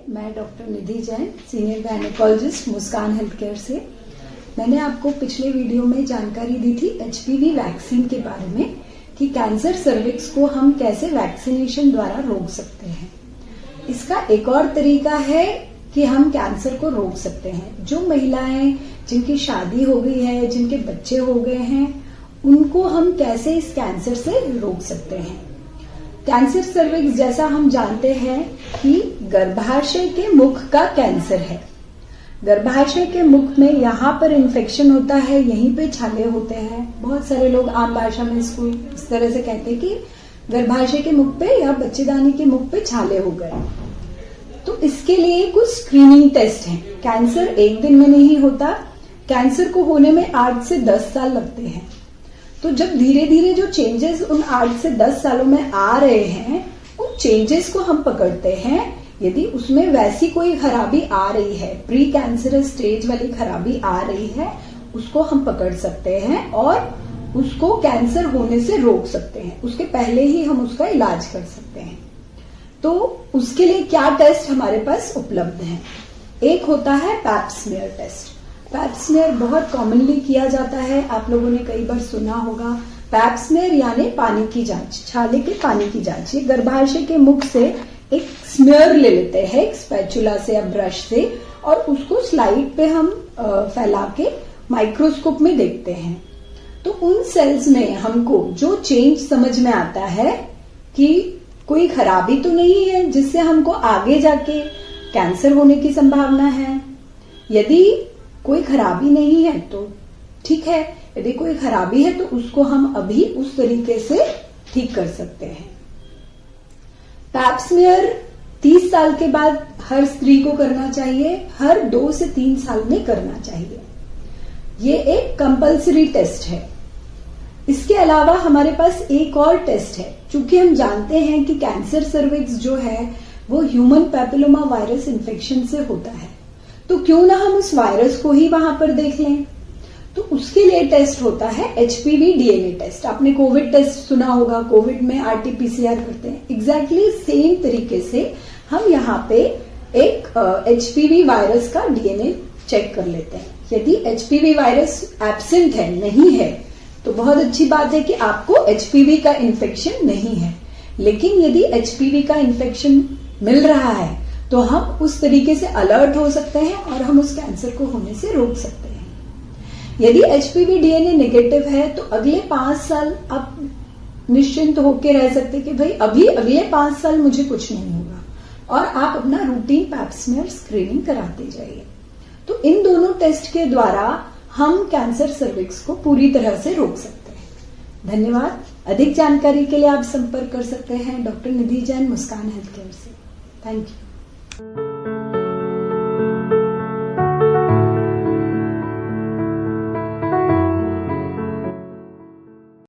मैं डॉक्टर निधि Jain, senior gynaecologist, मुस्कान health care से। मैंने आपको पिछले वीडियो में जानकारी दी थी एचपीवी वैक्सीन के बारे में कि कैंसर सर्विक्स को हम कैसे वैक्सीनेशन द्वारा रोक सकते हैं। इसका एक और तरीका है कि हम कैंसर को रोक सकते हैं। जो महिलाएं जिनकी शादी हो गई है, जिनके बच्चे हो गए हैं, उनको हम कैसे इस कैंसर से रोक सकते हैं। कैंसर सर्विक्स जैसा हम जानते हैं कि गर्भाशय के मुख का कैंसर है। गर्भाशय के मुख में यहाँ पर इन्फेक्शन होता है, यहीं पे छाले होते हैं। बहुत सारे लोग आम भाषा में इसको इस तरह से कहते हैं कि गर्भाशय के मुख पे या बच्चेदानी के मुख पे छाले हो गए। तो इसके लिए कुछ स्क्रीनिंग टेस्ट हैं। कैंसर एक दिन में नहीं होता, कैंसर को होने में 8 से 10 साल लगते हैं। तो जब धीरे धीरे जो चेंजेस उन 8 से 10 सालों में आ रहे हैं, उन चेंजेस को हम पकड़ते हैं। यदि उसमें वैसी कोई खराबी आ रही है, प्री कैंसरस स्टेज वाली खराबी आ रही है, उसको हम पकड़ सकते हैं और उसको कैंसर होने से रोक सकते हैं। उसके पहले ही हम उसका इलाज कर सकते हैं। तो उसके लिए क्या टेस्ट हमारे पास उपलब्ध हैं? एक होता है Pap smear test. Pap smear बहुत कॉमनली किया जाता है, आप लोगों ने कई बार सुना होगा। पैप स्मीयर यानी पानी की जांच, छाले के पानी की जांच। ये गर्भाशय के मुख से एक स्मीयर ले लेते हैं, एक स्पैचुला से या ब्रश से, और उसको स्लाइड पे हम फैला के माइक्रोस्कोप में देखते हैं। तो उन सेल्स में हमको जो चेंज समझ में आता है कि कोई खराबी तो नहीं है जिससे हमको आगे जाके कैंसर होने की संभावना है। यदि कोई खराबी नहीं है तो ठीक है, यदि कोई खराबी है तो उसको हम अभी उस तरीके से ठीक कर सकते हैं। पैप स्मीयर 30 साल के बाद हर स्त्री को करना चाहिए, हर 2 से 3 साल में करना चाहिए। ये एक कंपल्सरी टेस्ट है। इसके अलावा हमारे पास एक और टेस्ट है। चूंकि हम जानते हैं कि कैंसर सर्विक्स जो है वो ह्यूमन पैपिलोमा वायरस इन्फेक्शन से होता है, तो क्यों ना हम उस वायरस को ही वहां पर देख लें। तो उसके लिए टेस्ट होता है एचपीवी डीएनए टेस्ट। आपने कोविड टेस्ट सुना होगा, कोविड में आरटीपीसीआर करते हैं। एग्जैक्टली सेम तरीके से हम यहाँ पे एक एचपीवी वायरस का डीएनए चेक कर लेते हैं। यदि एचपीवी वायरस एब्सेंट है, नहीं है, तो बहुत अच्छी बात है कि आपको एचपीवी का इन्फेक्शन नहीं है। लेकिन यदि एचपीवी का इन्फेक्शन मिल रहा है तो हम उस तरीके से अलर्ट हो सकते हैं और हम उस कैंसर को होने से रोक सकते हैं। यदि एचपीवी डीएनए नेगेटिव है तो अगले 5 साल आप निश्चिंत होकर रह सकते कि भाई अभी अगले 5 साल मुझे कुछ नहीं होगा, और आप अपना रूटीन पैप स्मीयर स्क्रीनिंग कराते जाइए। तो इन दोनों टेस्ट के द्वारा हम कैंसर सर्विक्स को पूरी तरह से रोक सकते हैं। धन्यवाद। अधिक जानकारी के लिए आप संपर्क कर सकते हैं डॉक्टर निधि जैन, मुस्कान हेल्थ केयर से। Thank you.